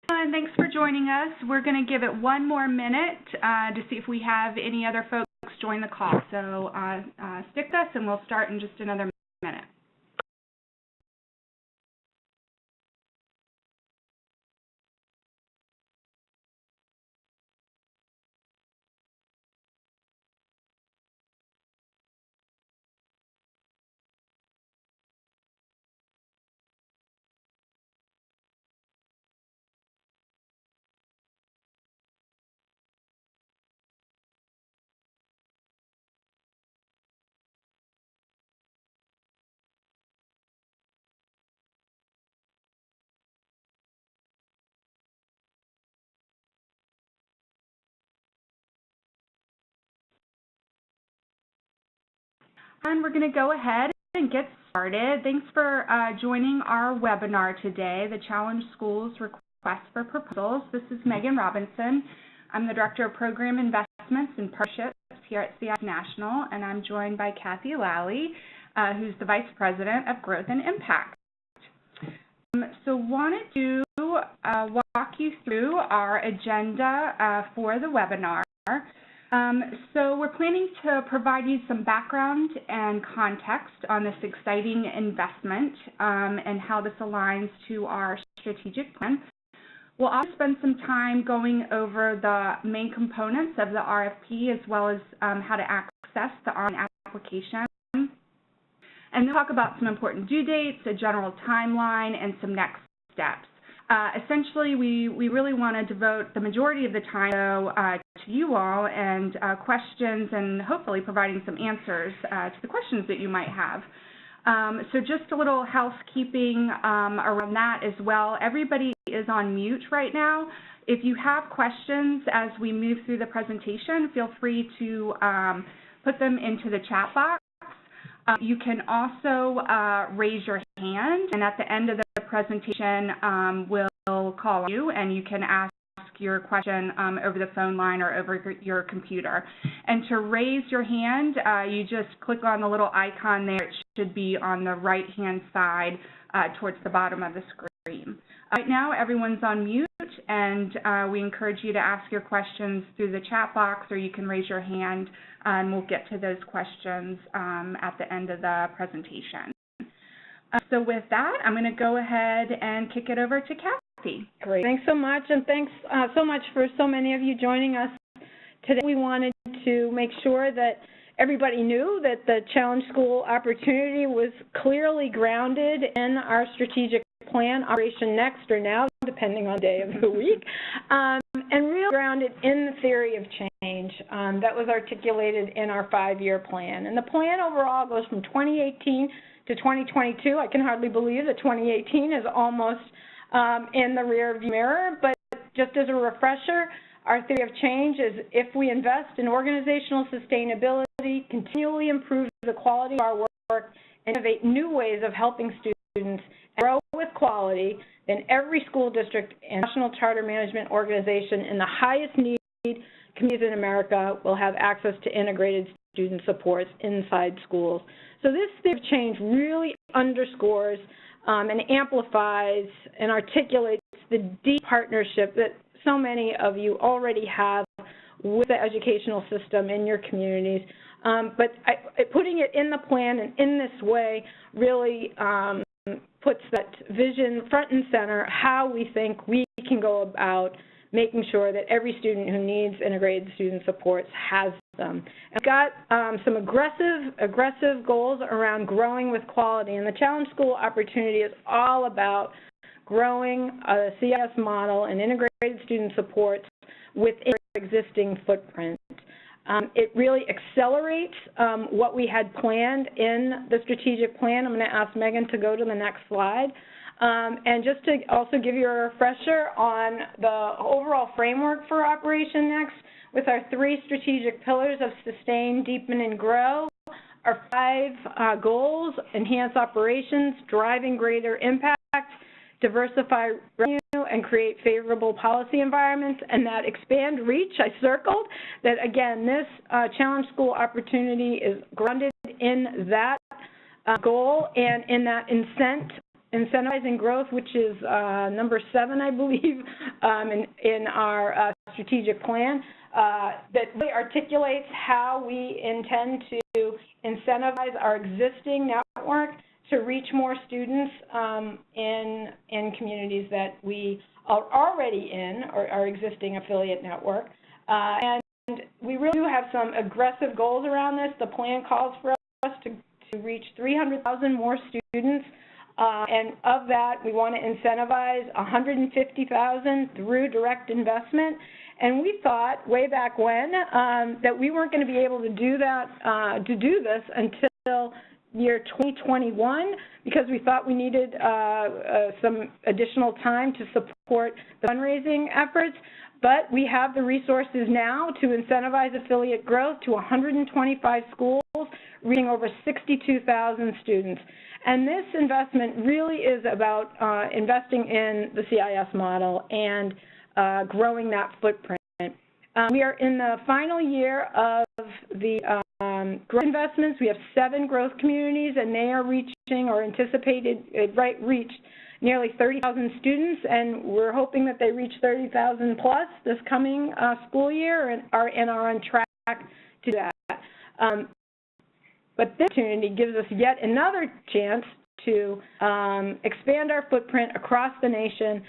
And thanks for joining us. We're going to give it one more minute to see if we have any other folks join the call. So stick with us and we'll start in just another minute. And we're going to go ahead and get started. Thanks for joining our webinar today, the Challenge Schools Request for Proposals. This is Megan Robinson. I'm the Director of Program Investments and Partnerships here at CIS National, and I'm joined by Kathy Lally, who's the Vice President of Growth and Impact. So wanted to walk you through our agenda for the webinar. So we're planning to provide you some background and context on this exciting investment and how this aligns to our strategic plan. We'll also spend some time going over the main components of the RFP as well as how to access the online application. And then talk about some important due dates, a general timeline, and some next steps. Essentially, we really want to devote the majority of the time to you all and questions and hopefully providing some answers to the questions that you might have. So just a little housekeeping around that as well. Everybody is on mute right now. If you have questions as we move through the presentation, feel free to put them into the chat box. You can also raise your hand, and at the end of the presentation, we'll call you, and you can ask your question over the phone line or over your computer. And to raise your hand, you just click on the little icon there. It should be on the right-hand side towards the bottom of the screen. Right now, everyone's on mute, and we encourage you to ask your questions through the chat box, or you can raise your hand, and we'll get to those questions at the end of the presentation. So with that, I'm going to go ahead and kick it over to Kathy. Great. Thanks so much, and thanks so much for so many of you joining us today. We wanted to make sure that everybody knew that the Challenge School opportunity was clearly grounded in our strategic plan, Operation Next or Now, depending on the day of the week, and really grounded in the theory of change that was articulated in our 5-year plan. And the plan overall goes from 2018 to 2022. I can hardly believe that 2018 is almost in the rearview mirror, but just as a refresher, our theory of change is if we invest in organizational sustainability, continually improve the quality of our work, and innovate new ways of helping students grow with quality, then every school district and national charter management organization in the highest need communities in America will have access to integrated student supports inside schools. So this theory of change really underscores and amplifies and articulates the deep partnership that so many of you already have with the educational system in your communities. But putting it in the plan and in this way really puts that vision front and center, how we think we can go about making sure that every student who needs integrated student supports has them. And we've got some aggressive goals around growing with quality, and the Challenge School opportunity is all about growing a CIS model and integrated student supports within our existing footprint. It really accelerates what we had planned in the strategic plan. I'm going to ask Megan to go to the next slide. And just to also give you a refresher on the overall framework for Operation Next, with our 3 strategic pillars of sustain, deepen, and grow, our 5 goals: enhance operations, driving greater impact, diversify revenue, and create favorable policy environments, and that expand reach, I circled, that again, this Challenge School opportunity is grounded in that goal and in that incent incentivizing growth, which is number 7, I believe, in our strategic plan, that really articulates how we intend to incentivize our existing network to reach more students in communities that we are already in, or our existing affiliate network. And we really do have some aggressive goals around this. The plan calls for us to reach 300,000 more students, and of that, we want to incentivize 150,000 through direct investment. And we thought way back when that we weren't going to be able to do that, to do this until year 2021, because we thought we needed some additional time to support the fundraising efforts. But we have the resources now to incentivize affiliate growth to 125 schools, reaching over 62,000 students. And this investment really is about investing in the CIS model and growing that footprint. We are in the final year of the growth investments. We have 7 growth communities, and they are reaching, or anticipated, reached nearly 30,000 students, and we're hoping that they reach 30,000 plus this coming school year, and are on track to do that. But this opportunity gives us yet another chance to expand our footprint across the nation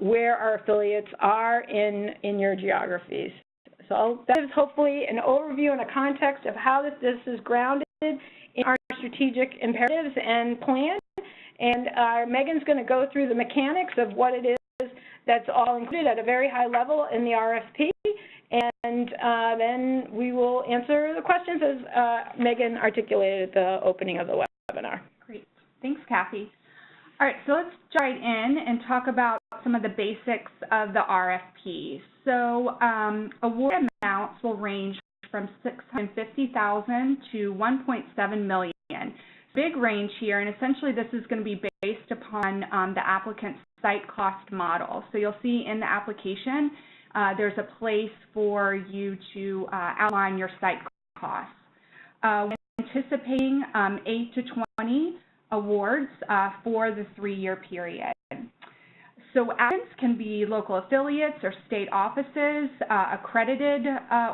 where our affiliates are in your geographies. So that is hopefully an overview and a context of how this is grounded in our strategic imperatives and plan. And Megan's going to go through the mechanics of what it is that's all included at a very high level in the RFP. And then we will answer the questions as Megan articulated at the opening of the webinar. Great. Thanks, Kathy. All right, so let's jump right in and talk about some of the basics of the RFP. So award amounts will range from $650,000 to $1.7 million. Big range here, and essentially this is going to be based upon the applicant's site cost model. So you'll see in the application there's a place for you to outline your site costs. We're anticipating 8 to 20 awards for the 3-year period. So applicants can be local affiliates or state offices, accredited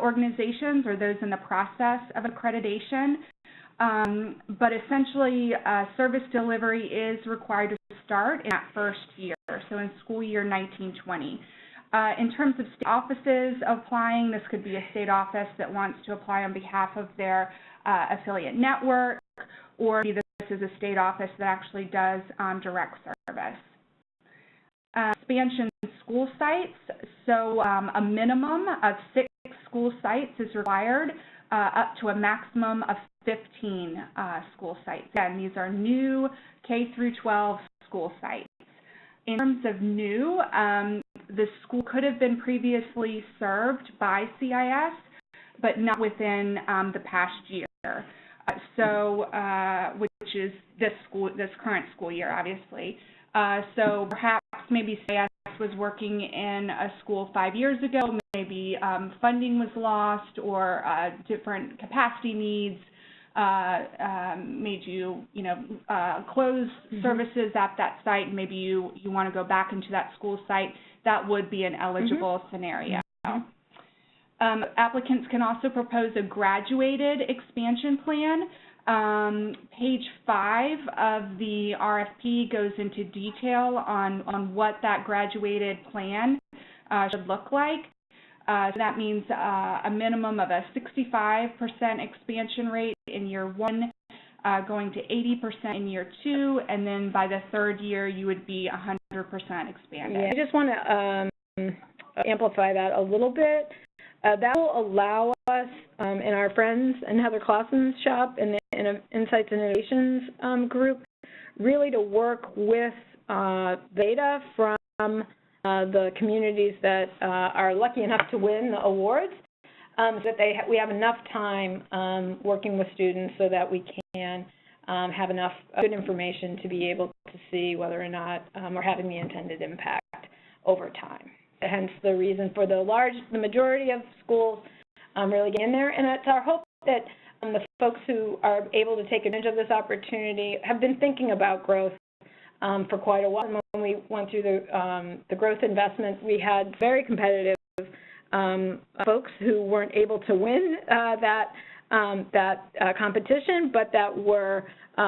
organizations, or those in the process of accreditation. But essentially, service delivery is required to start in that first year, so in school year 1920. In terms of state offices applying, this could be a state office that wants to apply on behalf of their affiliate network, or this is a state office that actually does direct service. Expansion school sites, so a minimum of 6 school sites is required, up to a maximum of 15 school sites. Again, these are new K through 12 school sites. In terms of new, the school could have been previously served by CIS, but not within the past year. Which is this current school year, obviously. So perhaps maybe CIS was working in a school 5 years ago, maybe funding was lost, or different capacity needs made you, close services at that site, and maybe you want to go back into that school site. That would be an eligible scenario. Applicants can also propose a graduated expansion plan. Page 5 of the RFP goes into detail on what that graduated plan should look like. So that means a minimum of a 65% expansion rate in year 1, going to 80% in year 2, and then by the 3rd year you would be 100% expanded. Yeah, I just want to amplify that a little bit. That will allow us in our friends and Heather Clausen's shop in the Insights and Innovations group really to work with data from the communities that are lucky enough to win the awards, so that we have enough time working with students so that we can have enough good information to be able to see whether or not we're having the intended impact over time. Hence the reason for the majority of schools really getting there. And it's our hope that the folks who are able to take advantage of this opportunity have been thinking about growth for quite a while. And when we went through the growth investment, we had very competitive folks who weren't able to win that competition, but that were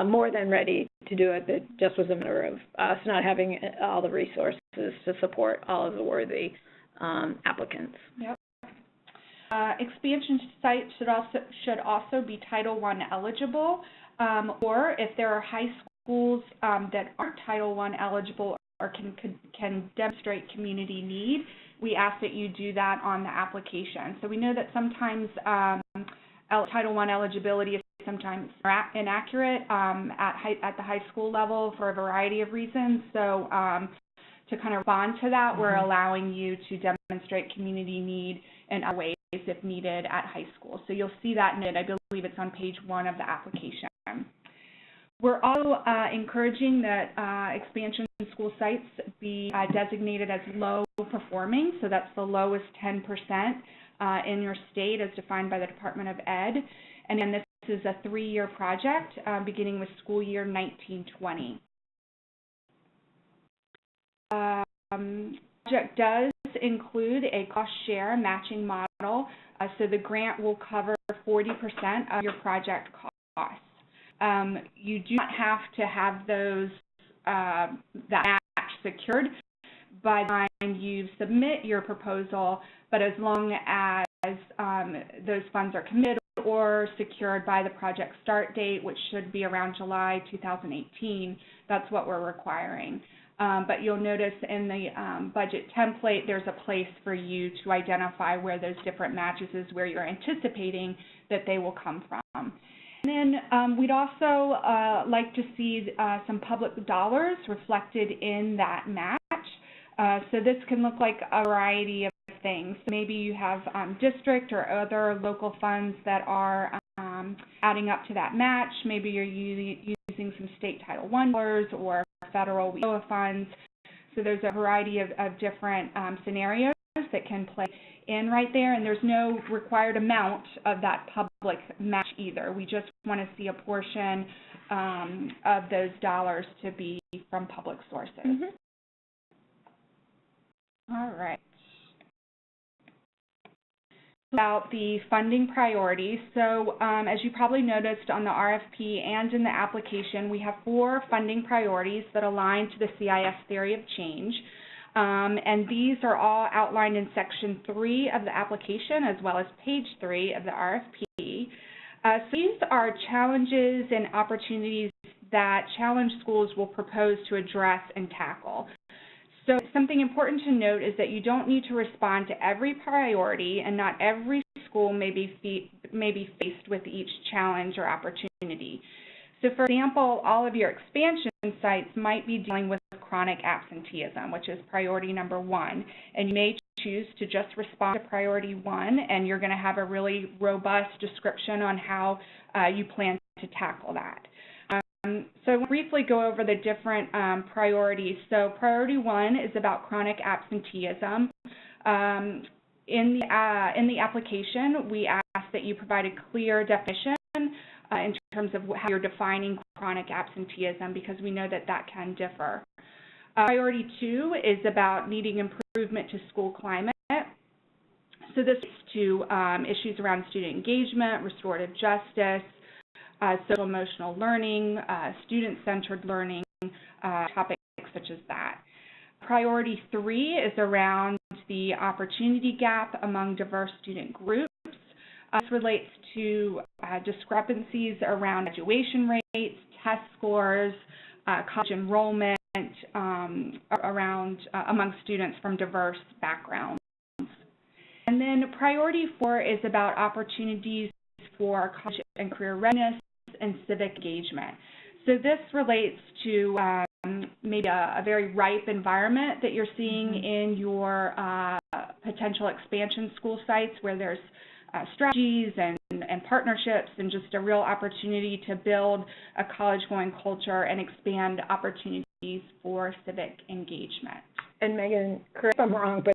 more than ready to do it. It just was a matter of us not having all the resources to support all of the worthy applicants. Yep. Expansion sites should also be Title I eligible, or if there are high schools that aren't Title I eligible or can demonstrate community need, we ask that you do that on the application. So we know that sometimes Title I eligibility is sometimes inaccurate at the high school level for a variety of reasons. So to kind of respond to that, we're allowing you to demonstrate community need in other ways if needed at high school. So you'll see that noted. I believe it's on page 1 of the application. We're also encouraging that expansion school sites be designated as low performing, so that's the lowest 10% in your state as defined by the Department of Ed. And then this is a 3-year project beginning with school year 1920. Project does include a cost share matching model, so the grant will cover 40% of your project costs. You do not have to have those that match secured by the time you submit your proposal, but as long as those funds are committed or secured by the project start date, which should be around July 2018, that's what we're requiring. But you'll notice in the budget template, there's a place for you to identify where those different matches is, where you're anticipating that they will come from. And then we'd also like to see some public dollars reflected in that match. So this can look like a variety of things. Maybe you have district or other local funds that are adding up to that match. Maybe you're using some state Title I dollars or federal WIOA funds. So there's a variety of different scenarios that can play in right there, and there's no required amount of that public match either. We just want to see a portion of those dollars to be from public sources. All right. About the funding priorities. So as you probably noticed on the RFP and in the application, we have 4 funding priorities that align to the CIS theory of change. And these are all outlined in section 3 of the application as well as page 3 of the RFP. So these are challenges and opportunities that challenge schools will propose to address and tackle. So something important to note is that you don't need to respond to every priority, and not every school may be faced with each challenge or opportunity. So for example, all of your expansion sites might be dealing with chronic absenteeism, which is priority number 1, and you may choose to just respond to priority 1, and you're going to have a really robust description on how you plan to tackle that. So I'll briefly go over the different priorities. So priority 1 is about chronic absenteeism. In the application, we ask that you provide a clear definition in terms of how you're defining chronic absenteeism, because we know that that can differ. Priority 2 is about needing improvement to school climate. So this is to issues around student engagement, restorative justice, social emotional learning, student-centered learning, topics such as that. Priority 3 is around the opportunity gap among diverse student groups. This relates to discrepancies around graduation rates, test scores, college enrollment among students from diverse backgrounds. And then priority 4 is about opportunities for college and career readiness and civic engagement. So this relates to maybe a very ripe environment that you're seeing in your potential expansion school sites, where there's strategies and partnerships and just a real opportunity to build a college-going culture and expand opportunities for civic engagement. And Megan, correct if I'm wrong, but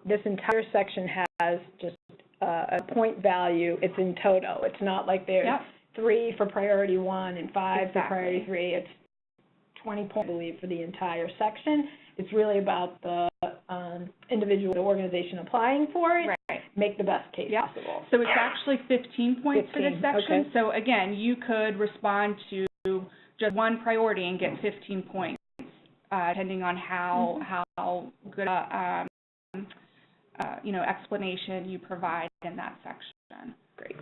this entire section has just a point value. It's in total. It's not like there's 3 for priority 1 and 5 for priority 3. It's 20 points, I believe, for the entire section. It's really about the individual organization applying for it, Right. make the best case possible. So it's actually 15 points for this section. Okay. So again, you could respond to just one priority and get 15 points, depending on how good explanation you provide in that section. Great.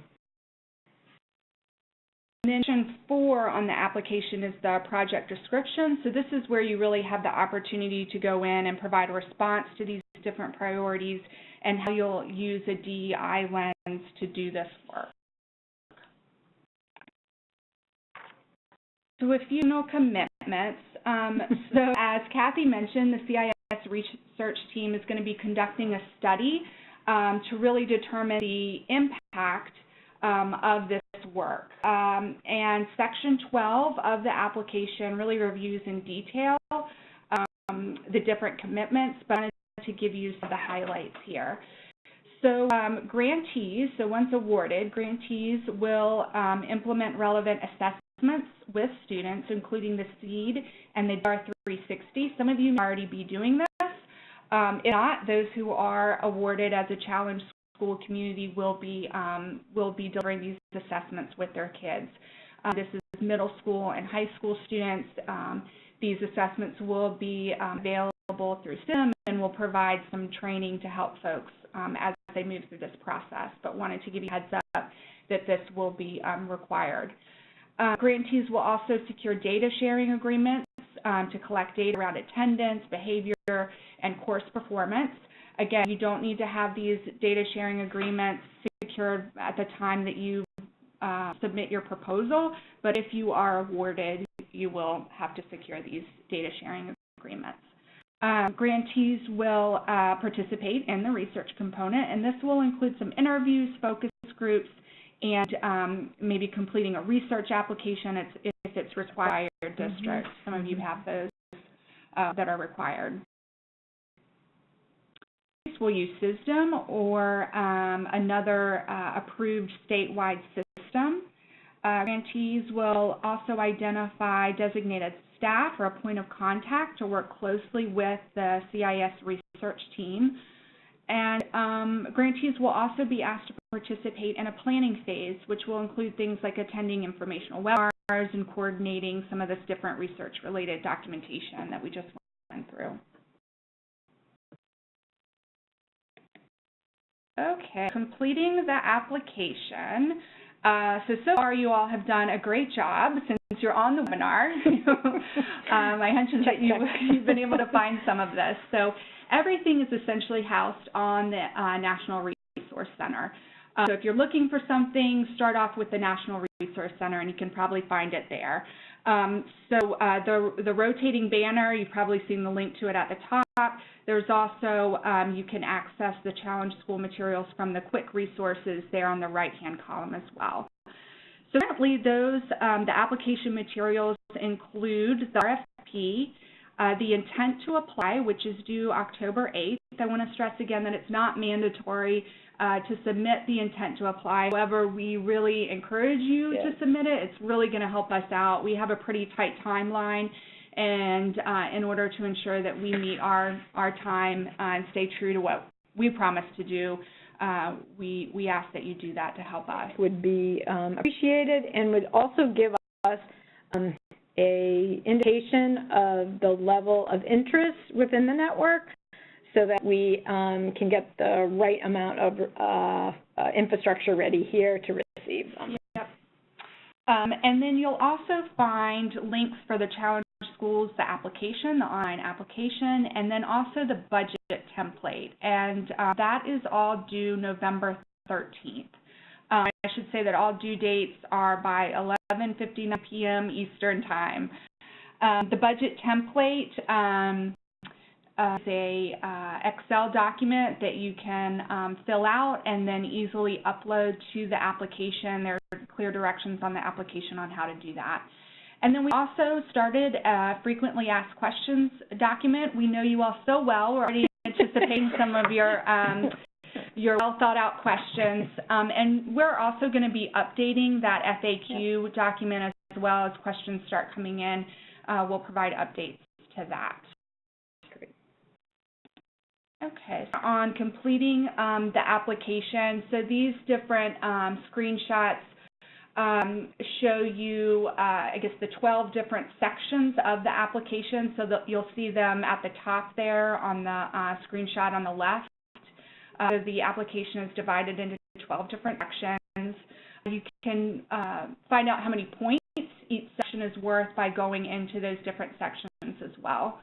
Section 4 on the application is the project description. So this is where you really have the opportunity to go in and provide a response to these different priorities and how you'll use a DEI lens to do this work. So a few commitments. So as Kathy mentioned, the CIS research team is going to be conducting a study to really determine the impact of this work. And Section 12 of the application really reviews in detail the different commitments, but I wanted to give you some of the highlights here. So grantees, so once awarded, grantees will implement relevant assessments with students, including the SEED and the DAR 360. Some of you may already be doing this. If not, those who are awarded as a challenge school community will be delivering these assessments with their kids. This is middle school and high school students. These assessments will be available through SIM and will provide some training to help folks as they move through this process, but wanted to give you a heads up that this will be required. Grantees will also secure data sharing agreements to collect data around attendance, behavior, and course performance. Again, you don't need to have these data sharing agreements secured at the time that you submit your proposal, but if you are awarded, you will have to secure these data sharing agreements. Grantees will participate in the research component, and this will include some interviews, focus groups, and maybe completing a research application if it's required districts. Some of you have those that are required. We'll use SYSDEM or another approved statewide system. Grantees will also identify designated staff or a point of contact to work closely with the CIS research team. And grantees will also be asked to participate in a planning phase, which will include things like attending informational webinars and coordinating some of this different research-related documentation that we just went through. Okay, completing the application. So far you all have done a great job since you're on the webinar. My hunch is that you've been able to find some of this. So everything is essentially housed on the National Resource Center. So if you're looking for something, start off with the National Resource Center and you can probably find it there. The rotating banner, you've probably seen the link to it at the top. There's also, you can access the Challenge School materials from the quick resources there on the right-hand column as well. So currently those, the application materials include the RFP, the intent to apply, which is due October 8th. I want to stress again that it's not mandatory to submit the intent to apply. However, we really encourage you to submit it. It's really going to help us out. We have a pretty tight timeline, and in order to ensure that we meet our time and stay true to what we promise to do, we ask that you do that to help us. Would be appreciated and would also give us a indication of the level of interest within the network so that we can get the right amount of infrastructure ready here to receive them. Yep. And then you'll also find links for the Challenge Schools, the application, the online application, and then also the budget template. And that is all due November 13th. I should say that all due dates are by 11:59 p.m. Eastern Time. The budget template is a Excel document that you can fill out and then easily upload to the application. There are clear directions on the application on how to do that. And then we also started a frequently asked questions document. We know you all so well. We're already anticipating some of your well thought out questions. And we're also going to be updating that FAQ document as well as questions start coming in we'll provide updates to that. Okay, so on completing the application, so these different screenshots show you, I guess, the 12 different sections of the application, so that you'll see them at the top there on the screenshot on the left. The application is divided into 12 different sections. You can find out how many points each section is worth by going into those different sections as well.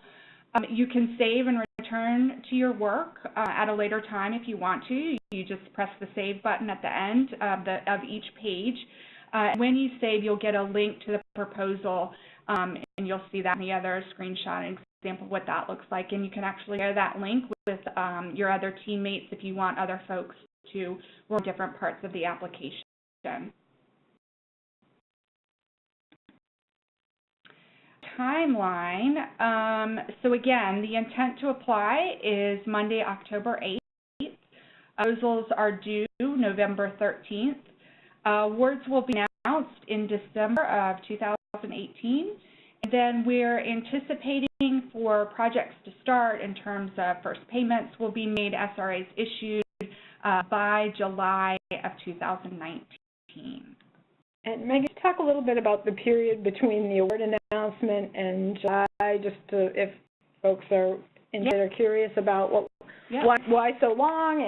You can save and return to your work at a later time if you want to. You just press the save button at the end of each page. When you save, you'll get a link to the proposal, and you'll see that in the other screenshot, an example of what that looks like. And you can actually share that link with your other teammates if you want other folks to work on different parts of the application. Timeline. So again, the intent to apply is Monday, October 8th. Proposals are due November 13th. Awards will be announced in December of 2018. And then we're anticipating for projects to start in terms of first payments will be made, SRAs issued by July of 2019. And Megan, talk a little bit about the period between the award announcement and July, just to, if folks are curious about why so long,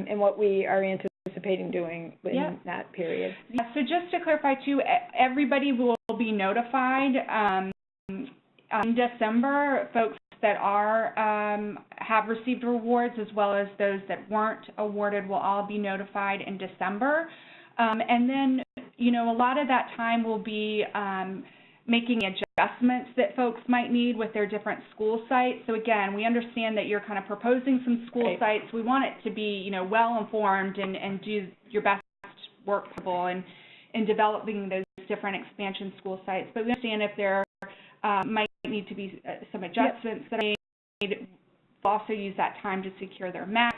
and what we are anticipating doing in that period. Yeah, so just to clarify too, everybody will be notified in December. Folks that are have received rewards, as well as those that weren't awarded, will all be notified in December. And then, you know, a lot of that time will be making adjustments that folks might need with their different school sites. So again, we understand that you're kind of proposing some school sites. We want it to be, you know, well informed and do your best work possible in developing those different expansion school sites. But we understand if there might need to be some adjustments that are made. We'll also use that time to secure their match.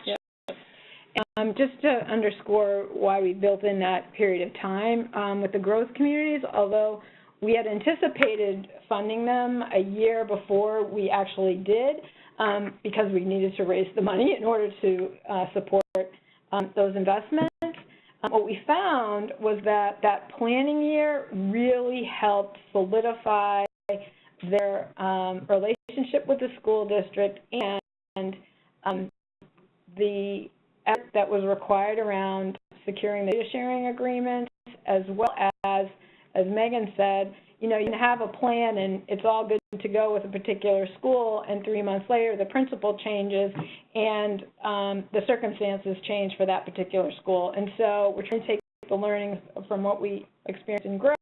Just to underscore why we built in that period of time with the growth communities, although we had anticipated funding them a year before we actually did, because we needed to raise the money in order to support those investments. What we found was that that planning year really helped solidify their relationship with the school district, and the effort that was required around securing the data sharing agreements, as well as Megan said, you know, you can have a plan and it's all good to go with a particular school, and 3 months later the principal changes and the circumstances change for that particular school. And so we're trying to take the learnings from what we experienced in growth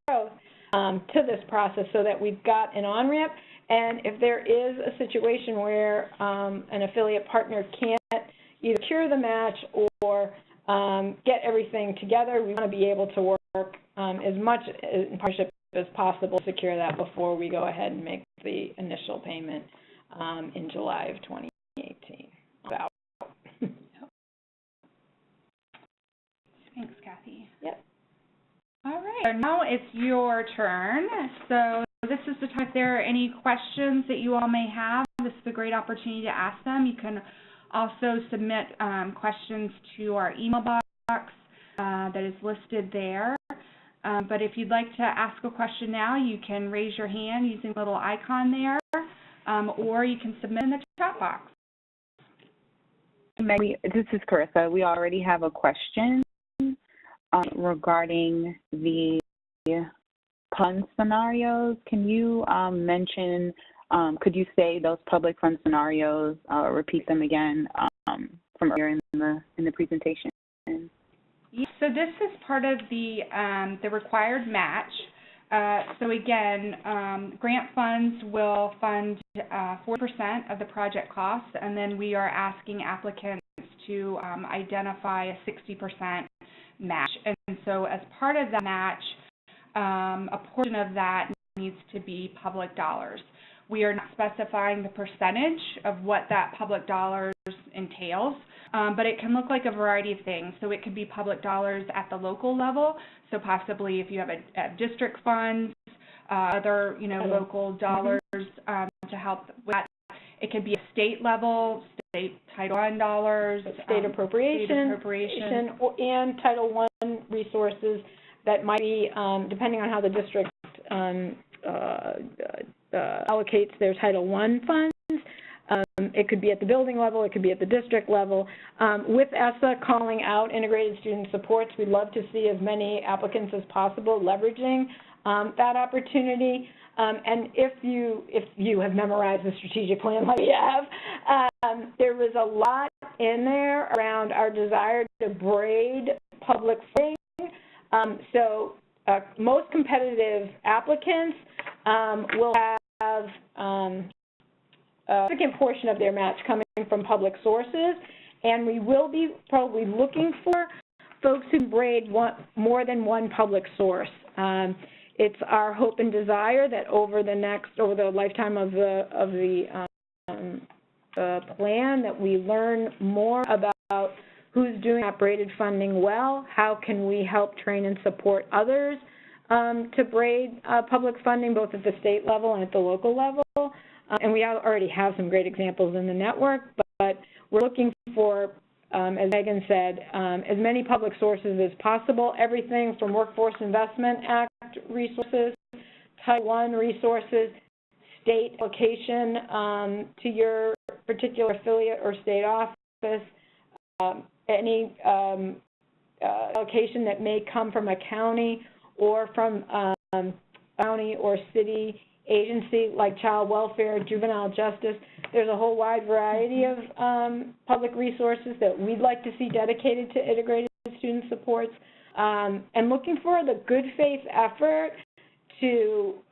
to this process, so that we've got an on-ramp. And if there is a situation where an affiliate partner can't either cure the match or get everything together, we want to be able to work as much in partnership as possible to secure that before we go ahead and make the initial payment in July of 2018. Thanks, Kathy. Yep. All right, so now it's your turn. So this is the time, if there are any questions that you all may have, this is a great opportunity to ask them. You can also submit questions to our email box that is listed there. But if you'd like to ask a question now, you can raise your hand using the little icon there, or you can submit in the chat box. Maggie, this is Carissa. We already have a question regarding the fund scenarios. Can you mention, could you say those public fund scenarios, repeat them again from earlier in the presentation? Yeah, so this is part of the required match. So again, grant funds will fund 4% of the project costs, and then we are asking applicants to identify a 60% match. And so as part of that match, a portion of that needs to be public dollars. We are not specifying the percentage of what that public dollars entails, but it can look like a variety of things. So it could be public dollars at the local level, so possibly if you have a district funds, other, local dollars to help with that. It could be a state level, state Title I dollars, state appropriation, and Title I resources that might be, depending on how the district allocates their Title I funds. It could be at the building level, it could be at the district level. With ESSA calling out integrated student supports, we'd love to see as many applicants as possible leveraging that opportunity. And if you have memorized the strategic plan like we have, there was a lot in there around our desire to braid public funding. So most competitive applicants will have a significant portion of their match coming from public sources, and we will be probably looking for folks who braid more than one public source. It's our hope and desire that over the lifetime of the plan, that we learn more about who's doing that braided funding well, how can we help train and support others to braid public funding, both at the state level and at the local level. And we already have some great examples in the network, but we're looking for, as Megan said, as many public sources as possible, everything from Workforce Investment Act resources, Title I resources, state allocation to your particular affiliate or state office, any allocation that may come from a county or from county or city agency like child welfare, juvenile justice. There's a whole wide variety of public resources that we'd like to see dedicated to integrated student supports, and looking for the good faith effort to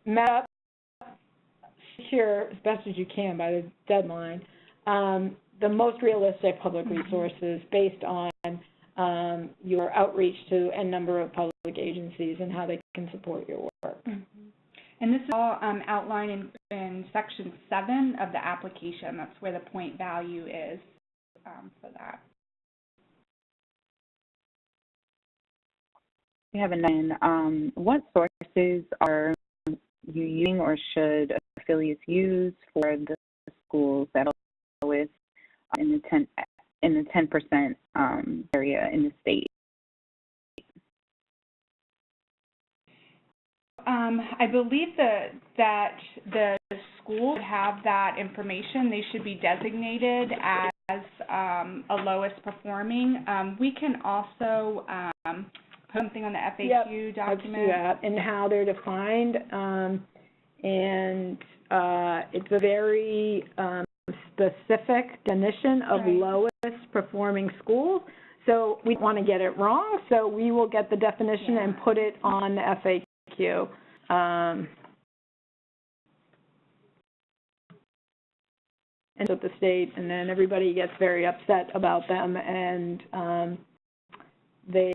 map up, secure as best as you can by the deadline, the most realistic public resources based on your outreach to a number of public agencies and how they can support your work. And this is all outlined in Section 7 of the application. That's where the point value is for that. We have a 9. What sources are you using or should affiliates use for the schools that are with in the 10% area in the state? I believe that the schools have that information. They should be designated as a lowest performing. We can also put something on the FAQ document. That and how they're defined, and it's a very specific definition of lowest performing schools. So we don't want to get it wrong. So we will get the definition and put it on the FAQ. And so the state, and then everybody gets very upset about them, and they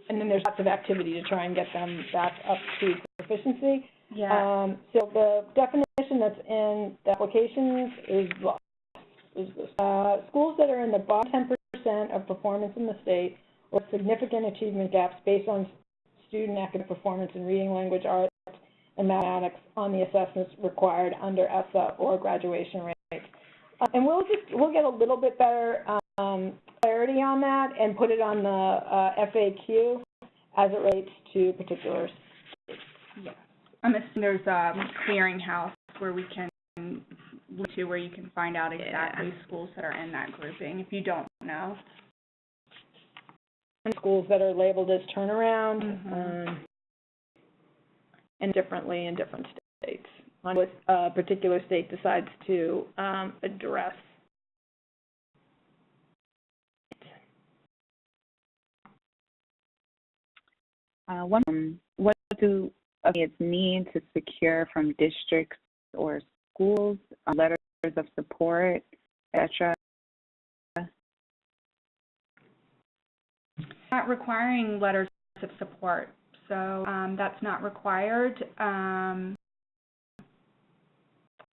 and then there's lots of activity to try and get them back up to proficiency. So the definition that's in the applications is schools that are in the bottom 10% of performance in the state or significant achievement gaps based on student academic performance in reading, language, arts, and mathematics on the assessments required under ESSA or graduation rates. And we'll get a little bit better clarity on that and put it on the FAQ as it relates to particular states. Yes. I'm assuming there's a clearinghouse where we can look to where you can find out exactly schools that are in that grouping if you don't know. And schools that are labeled as turnaround and differently in different states on what a particular state decides to address. What do affiliates need to secure from districts or schools, letters of support, etc.? Not requiring letters of support, so that's not required.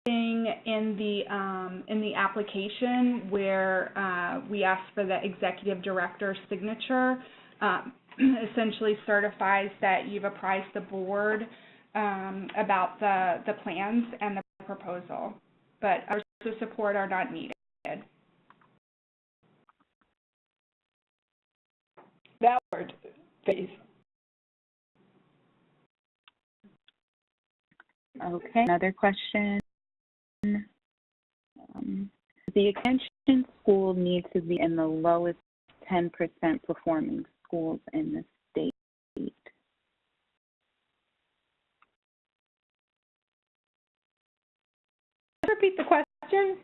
In the application where we ask for the executive director's signature, essentially certifies that you've apprised the board about the plans and the proposal. But hours of support are not needed. That word, please. Okay, another question. The extension school needs to be in the lowest 10% performing schools in the state. Repeat the question.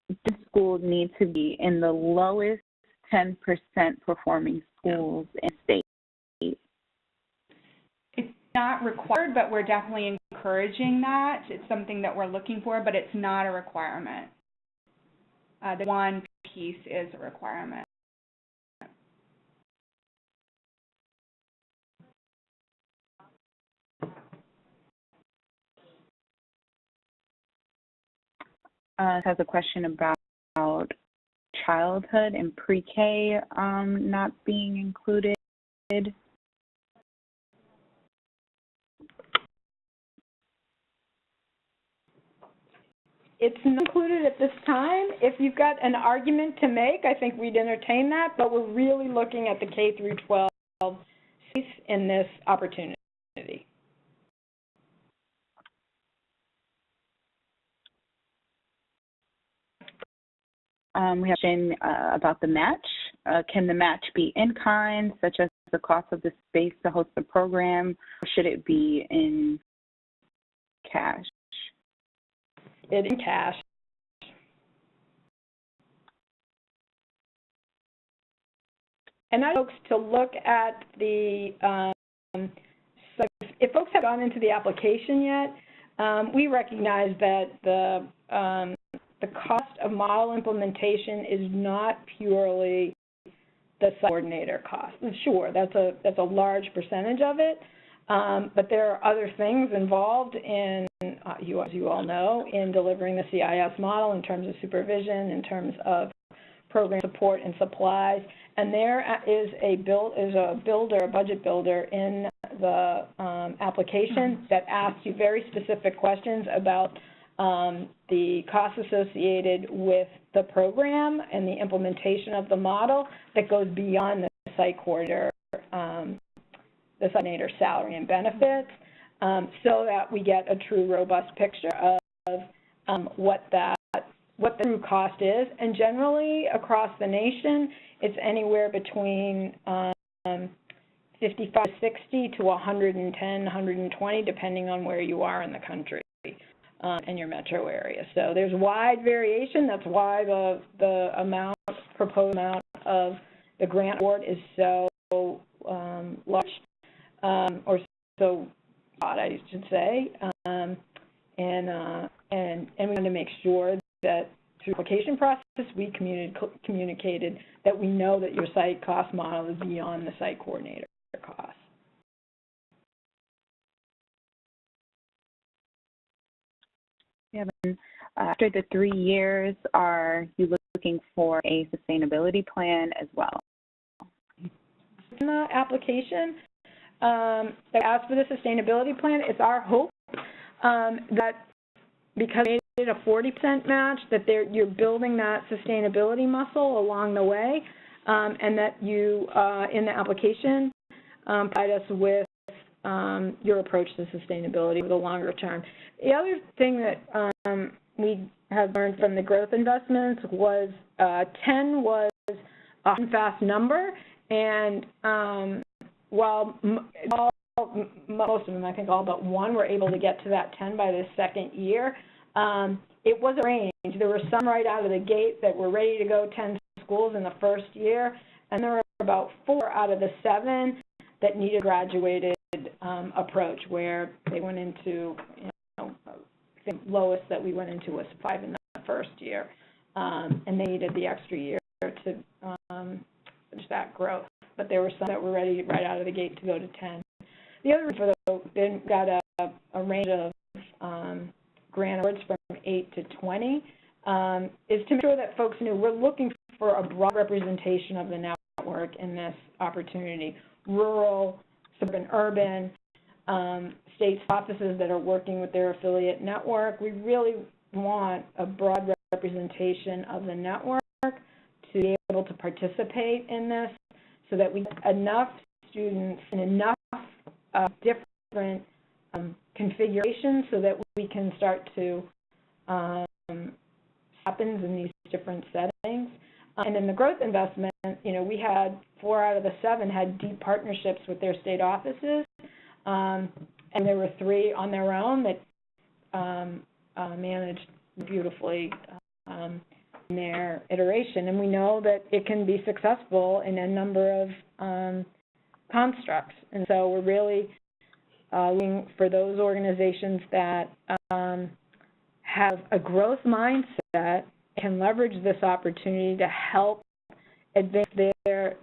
The school needs to be in the lowest 10% performing schools in the state. It's not required, but we're definitely encouraging that. It's something that we're looking for, but it's not a requirement. The one piece is a requirement. Has a question about childhood and pre-K not being included. It's not included at this time. If you've got an argument to make, I think we'd entertain that, but we're really looking at the K through 12 space in this opportunity. We have a question about the match. Can the match be in kind, such as the cost of the space to host the program, or should it be in cash? It's in cash. And I want folks to look at the, so if folks have gone into the application yet, we recognize that the cost of model implementation is not purely the site coordinator cost. Sure, that's a large percentage of it, but there are other things involved in, as you all know, in delivering the CIS model in terms of supervision, in terms of program support and supplies. And there is a budget builder in the application that asks you very specific questions about the costs associated with the program and the implementation of the model that goes beyond the site coordinator, the site coordinator salary and benefits, so that we get a true robust picture of what the true cost is. And generally across the nation, it's anywhere between 55 to 60 to 110, 120, depending on where you are in the country. In your metro area. So there's wide variation. That's why the proposed amount of the grant award is so large, or so odd, I should say. And we want to make sure that through the application process, we communicated that we know that your site cost model is beyond the site coordinator cost. After the 3 years, are you looking for a sustainability plan as well? In the application that asks for the sustainability plan, it's our hope that because we made it a 40% match, that you're building that sustainability muscle along the way, and that you, in the application, provide us with your approach to sustainability for the longer term. The other thing that we have learned from the growth investments was 10 was a hard and fast number, and while most of them, I think all but one, were able to get to that 10 by the second year, it was a range. There were some right out of the gate that were ready to go 10 schools in the first year, and there were about 4 out of the 7 that needed a graduated approach, where they went into, the lowest that we went into was 5 in the first year, and they needed the extra year to finish that growth. But there were some that were ready right out of the gate to go to 10. The other reason for then got a range of grant awards from 8 to 20 is to make sure that folks knew we're looking for a broad representation of the network in this opportunity. Rural, suburban, urban, state offices that are working with their affiliate network. We really want a broad representation of the network to be able to participate in this so that we get enough students and enough different configurations so that we can start to happens in these different settings. And in the growth investment, you know, we had 4 out of the 7 had deep partnerships with their state offices, and there were 3 on their own that managed beautifully in their iteration. And we know that it can be successful in a number of constructs. And so we're really looking for those organizations that have a growth mindset, can leverage this opportunity to help advance their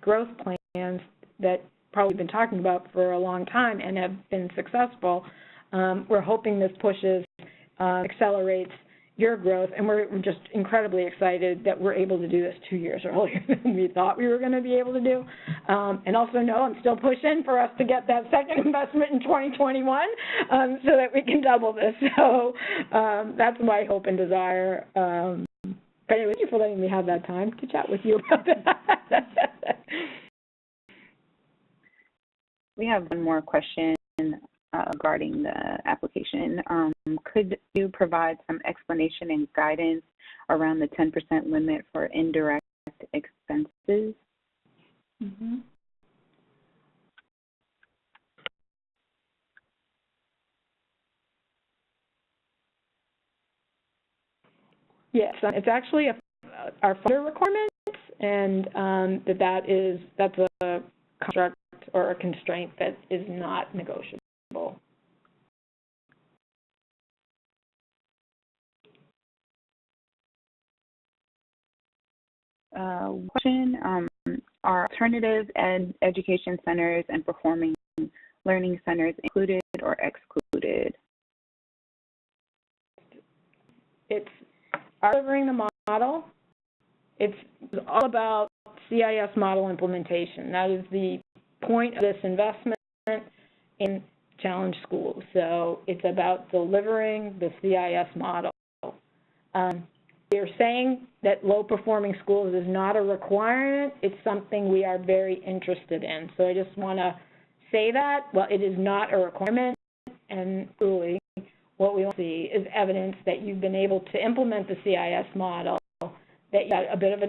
growth plans that probably been talking about for a long time and have been successful. We're hoping this pushes, accelerates your growth, and we're just incredibly excited that we're able to do this 2 years earlier than we thought we were going to be able to do. And also know I'm still pushing for us to get that second investment in 2021 so that we can double this. So that's my hope and desire. But anyway, thank you for letting me have that time to chat with you about that. We have one more question regarding the application. Could you provide some explanation and guidance around the 10% limit for indirect expenses? Mm-hmm. Yes, it's actually our funder requirements, and that's a construct or a constraint that is not negotiable. Question, are alternative education centers and performing learning centers included or excluded? It's delivering the model. It's all about CIS model implementation. That is the point of this investment in Challenge Schools. So it's about delivering the CIS model. We are saying that low-performing schools is not a requirement. It's something we are very interested in. So I just want to say that. Well, it is not a requirement, and truly what we will see is evidence that you've been able to implement the CIS model, that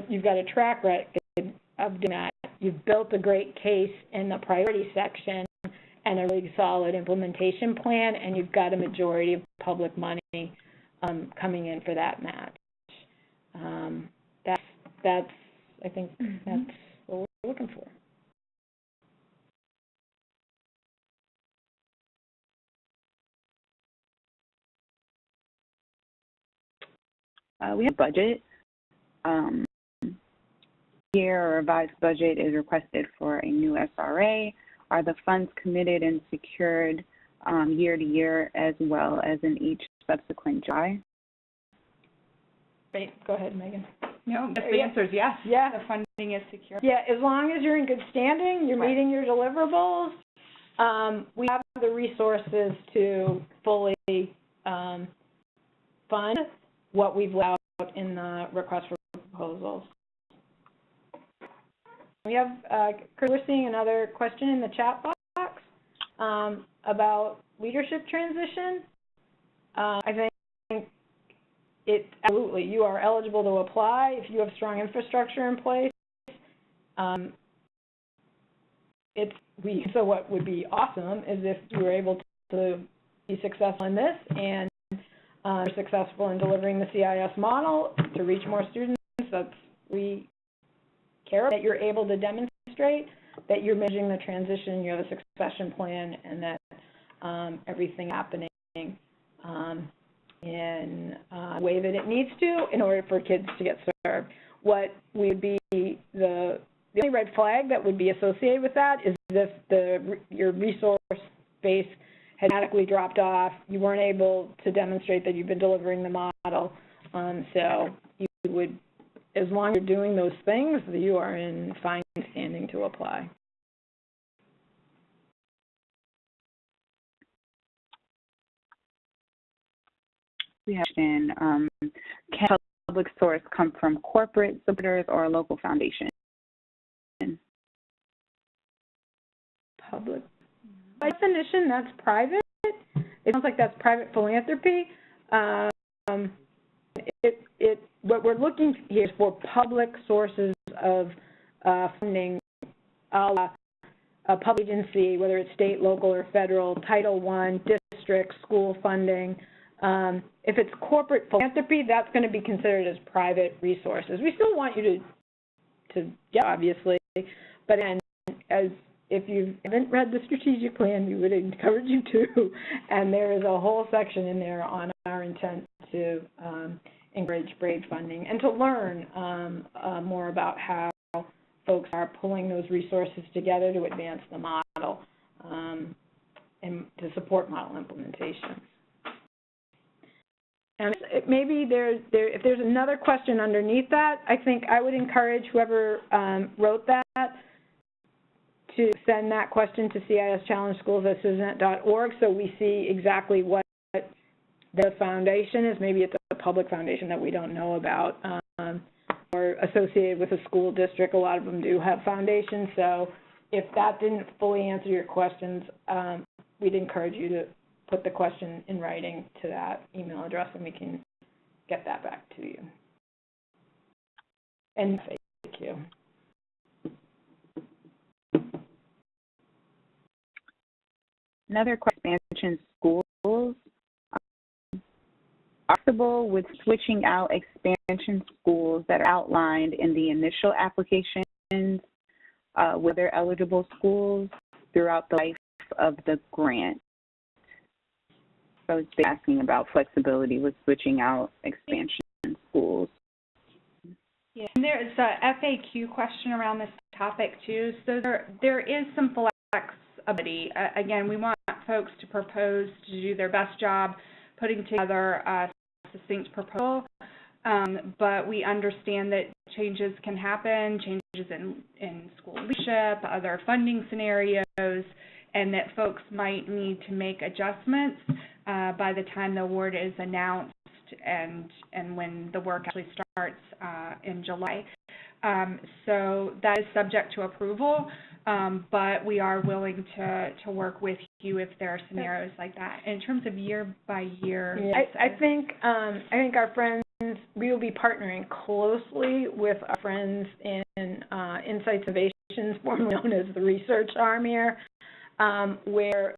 you've got a track record of doing that. You've built a great case in the priority section and a really solid implementation plan, and you've got a majority of public money coming in for that match. I think that's what we're looking for. We have budget. Here, a revised budget is requested for a new SRA. Are the funds committed and secured year to year as well as in each subsequent July? Great. Go ahead, Megan. No, the answer is yes. Yeah. The funding is secure. Yeah, as long as you're in good standing, you're meeting your deliverables, we have the resources to fully fund what we've laid out in the request for proposals. We have, we're seeing another question in the chat box about leadership transition. I think absolutely, you are eligible to apply if you have strong infrastructure in place. So what would be awesome is if you were able to be successful in this and successful in delivering the CIS model to reach more students. We care that you're able to demonstrate that you're managing the transition, you have a succession plan, and that everything happening in a way that it needs to in order for kids to get served. What would be the only red flag that would be associated with that is if your resource base had dramatically dropped off, you weren't able to demonstrate that you've been delivering the model, so you would as long as you're doing those things, you are in fine standing to apply. We have can public source come from corporate supporters or a local foundation? Public. By definition, that's private. It sounds like that's private philanthropy. What we're looking here is for public sources of funding, a public agency, whether it's state, local, or federal, Title I, district, school funding. If it's corporate philanthropy, that's going to be considered as private resources. We still want you to get, obviously, but then if you haven't read the strategic plan, we would encourage you to, and there is a whole section in there on our intent to encourage BRAVE funding and to learn more about how folks are pulling those resources together to advance the model and to support model implementation. And maybe if there's another question underneath that, I think I would encourage whoever wrote that to send that question to cischallengeschools@cincinnati.org so we see exactly what the foundation is. Maybe it's a public foundation that we don't know about or associated with a school district. A lot of them do have foundations. So if that didn't fully answer your questions, we'd encourage you to put the question in writing to that email address and we can get that back to you. And thank you. Another question, expansion schools. Possible with switching out expansion schools that are outlined in the initial applications with their eligible schools throughout the life of the grant. So it's asking about flexibility with switching out expansion schools. Yeah, and there is a FAQ question around this topic too. So there is some flexibility. Again, we want folks to propose to do their best job putting together a succinct proposal, but we understand that changes can happen, changes in school leadership, other funding scenarios, and that folks might need to make adjustments by the time the award is announced and when the work actually starts in July. So that is subject to approval, but we are willing to work with you if there are scenarios like that. In terms of year by year, yeah, I think our friends, we will be partnering closely with our friends in Insights Innovations, formerly known as the research arm here, where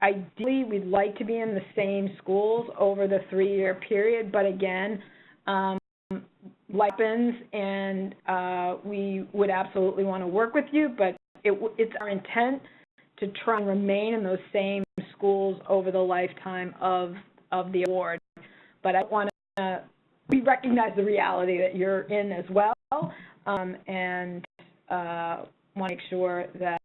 ideally we'd like to be in the same schools over the 3-year period, but again, happens, and we would absolutely want to work with you, but it's our intent to try and remain in those same schools over the lifetime of the award. But I want to, we recognize the reality that you're in as well, and want to make sure that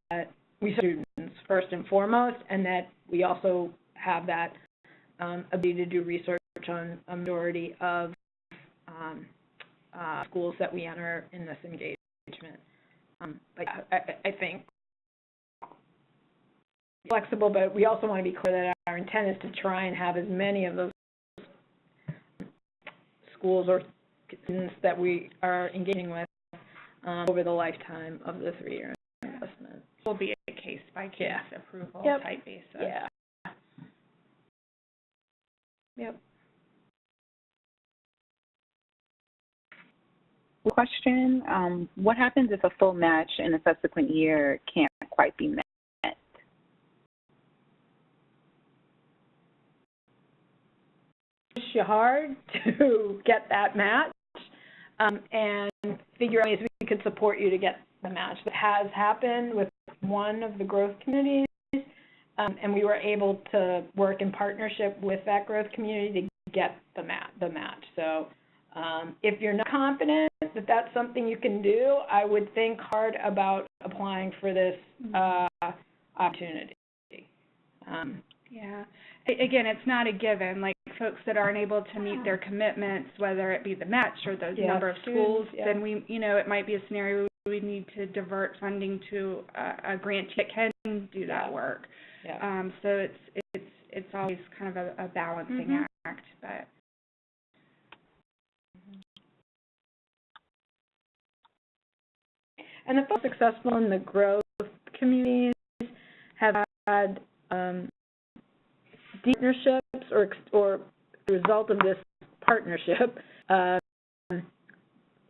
we serve students first and foremost, and that we also have that ability to do research on a majority of schools that we enter in this engagement. But I think flexible, but we also want to be clear that our intent is to try and have as many of those schools or students that we are engaging with over the lifetime of the 3-year investment. It will be a case-by-case approval type basis. Yeah. Yep. Question, what happens if a full match in a subsequent year can't quite be met? Push you hard to get that match and figure out ways we could support you to get the match. That has happened with one of the growth communities, and we were able to work in partnership with that growth community to get the match. So if you're not confident that that's something you can do, I would think hard about applying for this opportunity. Yeah. Again, it's not a given. Like folks that aren't able to meet their commitments, whether it be the match or the number of schools, then we, it might be a scenario where we need to divert funding to a grantee that can do that work. Yeah. So it's always kind of a balancing act, but. And the folks successful in the growth communities have had partnerships, or the result of this partnership,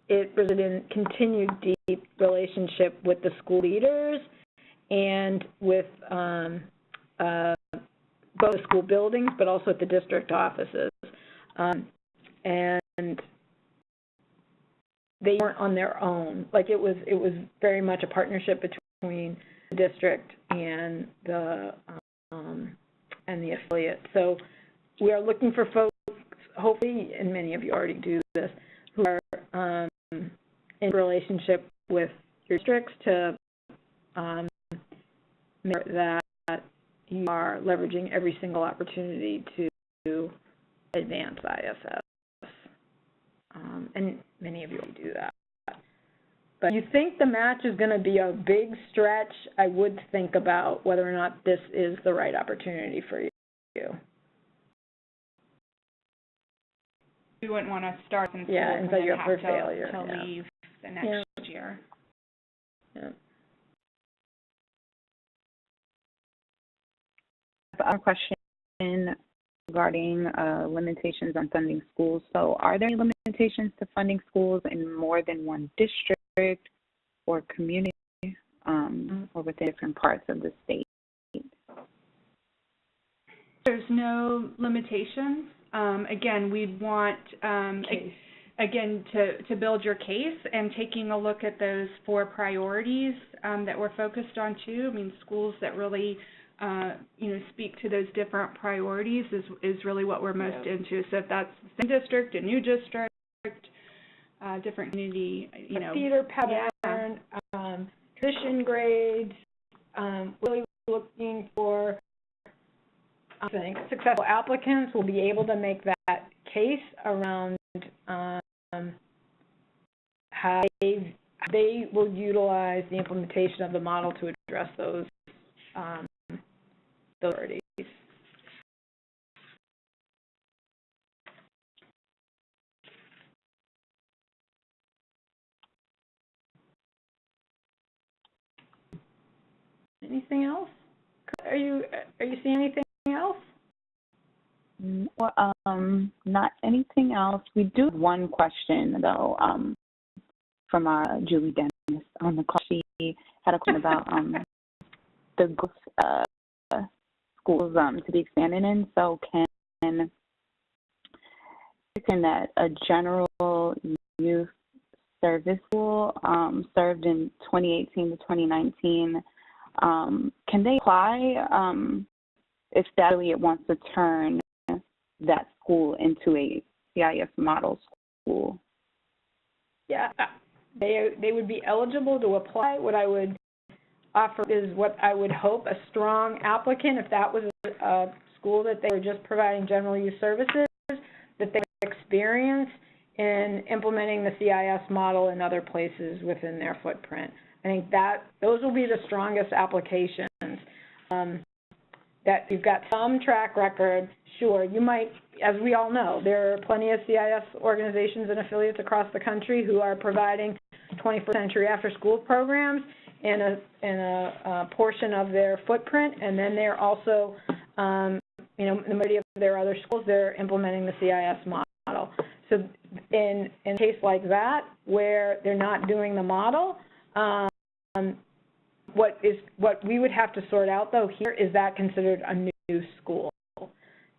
it resulted in continued deep relationship with the school leaders and with both the school buildings, but also at the district offices. And they weren't on their own. Like it was very much a partnership between the district and the affiliate. So we are looking for folks, hopefully, and many of you already do this, who are in relationship with your districts to make sure that you are leveraging every single opportunity to advance ISS. And many of you already do that. But you think the match is going to be a big stretch, I would think about whether or not this is the right opportunity for you. We wouldn't want to start in school and so you have for failure to leave the next year. Yeah. Our question regarding limitations on funding schools. So are there any limitations to funding schools in more than one district or community or within different parts of the state? There's no limitations. Again, we'd want, again, to build your case and taking a look at those 4 priorities that we're focused on too. I mean, schools that really speak to those different priorities is really what we're most into. So if that's the same district, a new district, different community, a theater pattern, tuition grades, really looking for, I think, successful applicants will be able to make that case around how they will utilize the implementation of the model to address those priorities. Anything else? Are you seeing anything else? Well, not anything else. We do have one question though, from Julie Dennis on the call. She had a question about the schools to be expanded in. So can that a general youth service school served in 2018 to 2019, can they apply if that affiliate wants to turn that school into a CIS model school? Yeah, they would be eligible to apply. What I would offer is what I would hope a strong applicant, if that was a school that they were just providing general use services, that they have experience in implementing the CIS model in other places within their footprint. I think that those will be the strongest applications. That you've got some track record, sure, you might, as we all know, there are plenty of CIS organizations and affiliates across the country who are providing 21st century after school programs in a portion of their footprint, and then they're also, in the majority of their other schools, they're implementing the CIS model. So in a case like that, where they're not doing the model, what we would have to sort out, though, here is that considered a new school.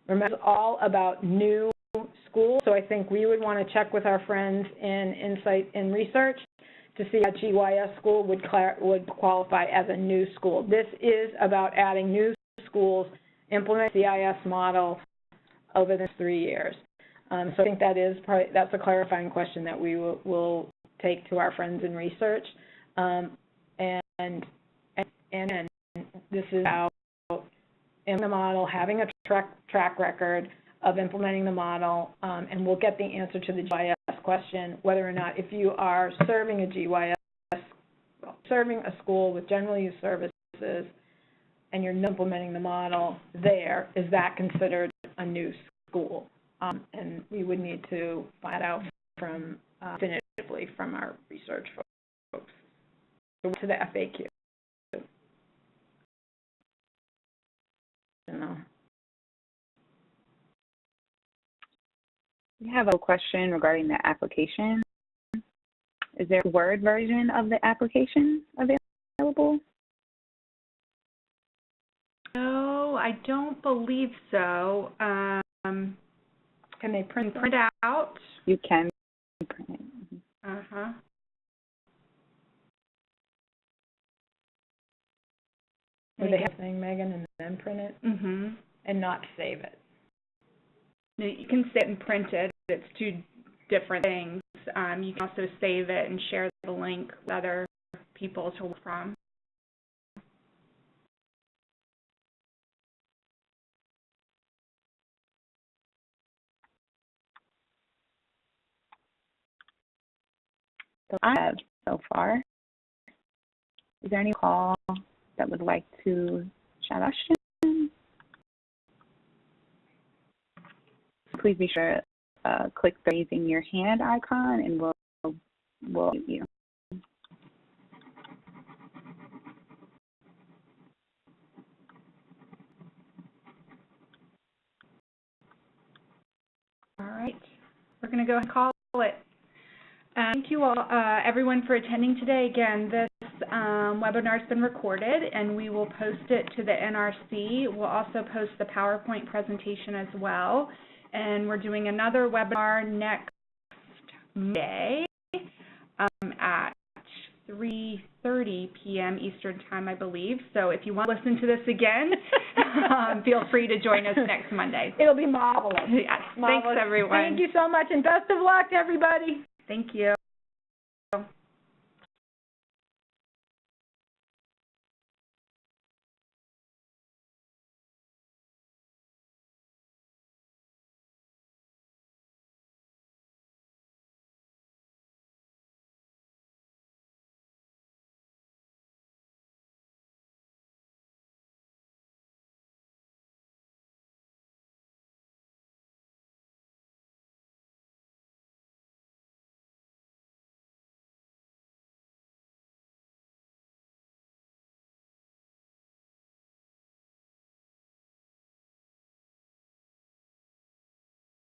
Remember, it's all about new schools, so I think we would want to check with our friends in Insight and Research to see how GYS school would qualify as a new school. This is about adding new schools, implement the CIS model over the next 3 years. So I think that's a clarifying question that we will take to our friends in Research. And this is about in the model, having a track record of implementing the model, and we'll get the answer to the GYS question, whether or not if you are serving a GYS, serving a school with general use services, and you're implementing the model there, is that considered a new school? And we would need to find out from definitively from our research folks. So to the FAQ. We have a question regarding the application. Is there a Word version of the application available? No, I don't believe so. Can they print it out? You can print it. Uh-huh. Or they have thing, Megan, and then print it and not save it. No, you can save it and print it. It's two different things. You can also save it and share the link with other people to work from. So I have so far. Is there any call that would like to chat question? Please be sure to click the raising your hand icon, and we'll mute you. All right, we're going to go ahead and call it. Thank you all, everyone, for attending today. Again, this webinar has been recorded, and we will post it to the NRC. We'll also post the PowerPoint presentation as well. And we're doing another webinar next Monday at 3:30 p.m. Eastern Time, I believe. So if you want to listen to this again, feel free to join us next Monday. It'll be marvelous. Yes. Marvelous. Thanks, everyone. Thank you so much, and best of luck, everybody. Thank you.